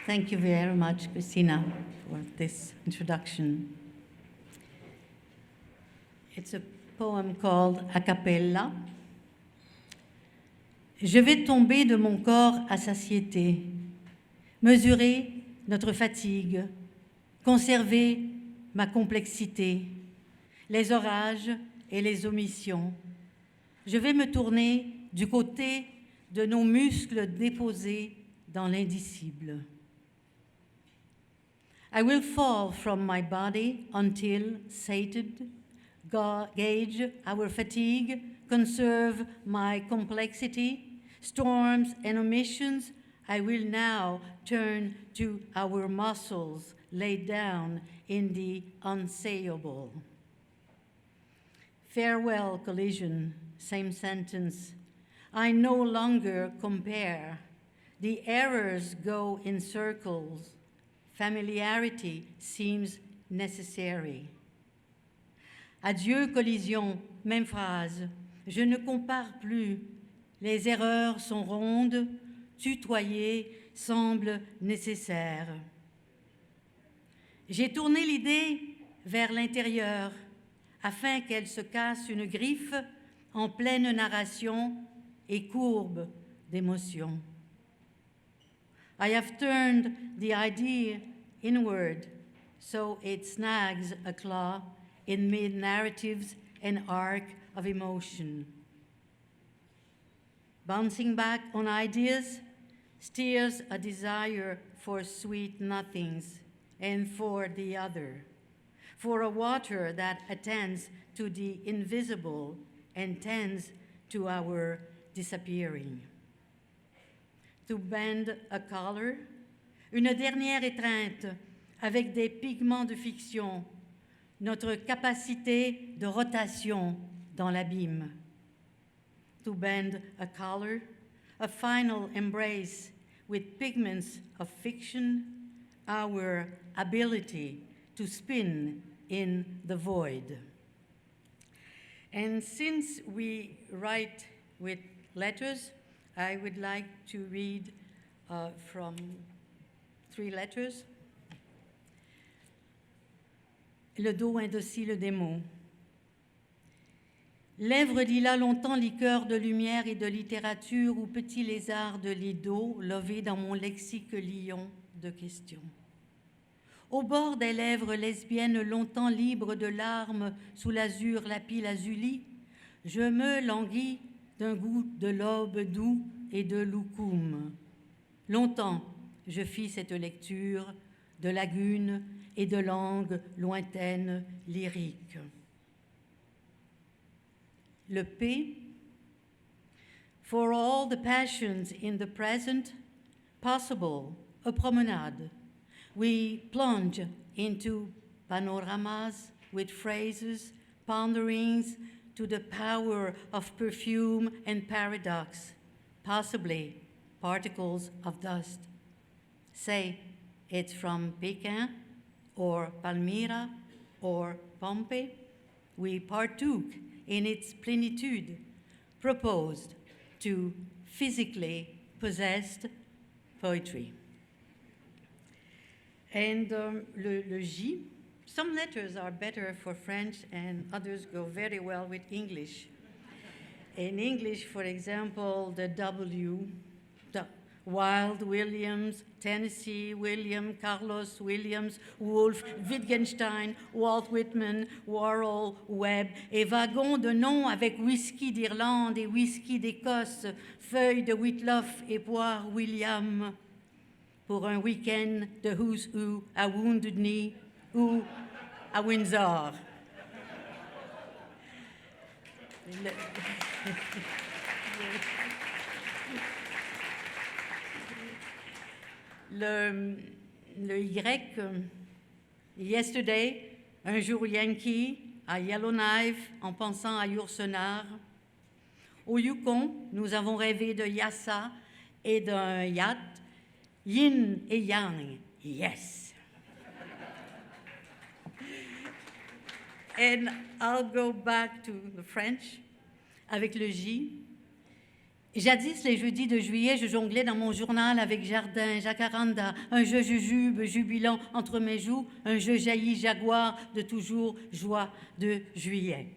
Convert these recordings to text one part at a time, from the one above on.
Thank you very much, Christina, for this introduction. It's a poem called A Cappella. Je vais tomber de mon corps à satiété, mesurer notre fatigue, conserver ma complexité, les orages et les omissions. Je vais me tourner du côté de nos muscles déposés dans l'indicible. I will fall from my body until, sated, gauge our fatigue, conserve my complexity, storms and omissions. I will now turn to our muscles laid down in the unsayable. Farewell, collision, same sentence. I no longer compare. The errors go in circles. Familiarity seems necessary. Adieu, collision, même phrase. Je ne compare plus. Les erreurs sont rondes. Tutoyer semble nécessaire. J'ai tourné l'idée vers l'intérieur afin qu'elle se casse une griffe en pleine narration et courbe d'émotion. I have turned the idea inward so it snags a claw in mid-narratives and arc of emotion. Bouncing back on ideas steers a desire for sweet nothings and for the other, for a water that attends to the invisible and tends to our disappearing. To bend a color, une dernière étreinte avec des pigments de fiction, notre capacité de rotation dans l'abîme. To bend a color, a final embrace with pigments of fiction, our ability to spin in the void. And since we write with letters, I would like to read from 3 letters. Le dos indocile des mots. Lèvres lilas longtemps liqueur de lumière et de littérature ou petit lézard de lit d'eau lové dans mon lexique lion de questions. Au bord des lèvres lesbiennes longtemps libres de larmes sous l'azur lapis lazuli, je me languis d'un goût de l'aube doux et de loukoum. Longtemps, je fis cette lecture de lagunes et de langues lointaines lyriques. Le P. For all the passions in the present, possible, a promenade. We plunge into panoramas with phrases, ponderings, to the power of perfume and paradox, possibly particles of dust. Say it's from Pekin or Palmyra or Pompeii. We partook in its plenitude, proposed to physically possessed poetry. And le J, some letters are better for French and others go very well with English. In English, for example, the W, Wild Williams, Tennessee William, Carlos Williams, Wolfe, Wittgenstein, Walt Whitman, Warhol, Webb, et wagon de noms avec whisky d'Irlande et whisky d'Écosse, feuilles de Whitloff et poire William, pour un week-end de Who's Who à Wounded Knee ou à Windsor. le Y, yesterday, un jour Yankee, à Yellowknife, en pensant à Yourcenar. Au Yukon, nous avons rêvé de Yassa et d'un yacht, yin et yang, yes. And I'll go back to the French avec le J. Jadis, les jeudis de juillet, je jonglais dans mon journal avec jardin, jacaranda, un jeu jujube jubilant entre mes joues, un jeu jailli jaguar de toujours joie de juillet.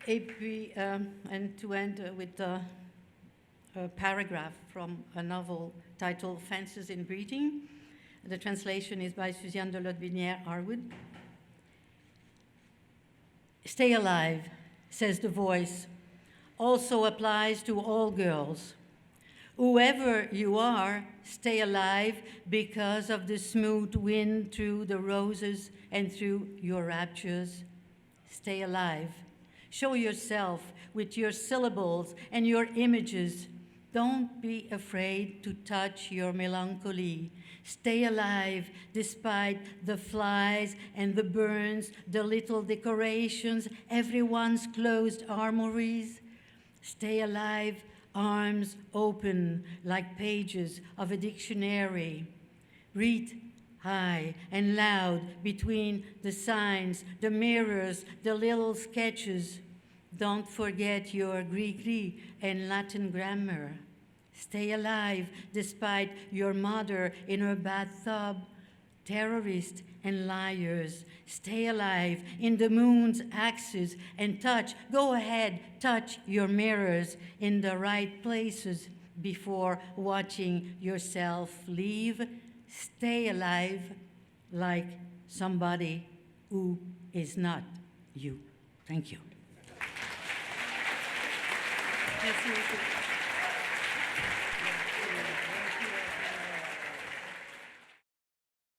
Et puis, and to end with a paragraph from a novel titled Fences in Breeding. The translation is by Suzanne de Lotbinière-Harwood. Stay alive, says the voice, also applies to all girls. Whoever you are, stay alive because of the smooth wind through the roses and through your raptures. Stay alive. Show yourself with your syllables and your images. Don't be afraid to touch your melancholy. Stay alive despite the flies and the burns, the little decorations, everyone's closed armories. Stay alive, arms open like pages of a dictionary. Read high and loud between the signs, the mirrors, the little sketches. Don't forget your Greek and Latin grammar. Stay alive despite your mother in her bathtub. Terrorists and liars, stay alive in the moon's axis and touch, go ahead, touch your mirrors in the right places before watching yourself leave. Stay alive like somebody who is not you. Thank you. Merci beaucoup.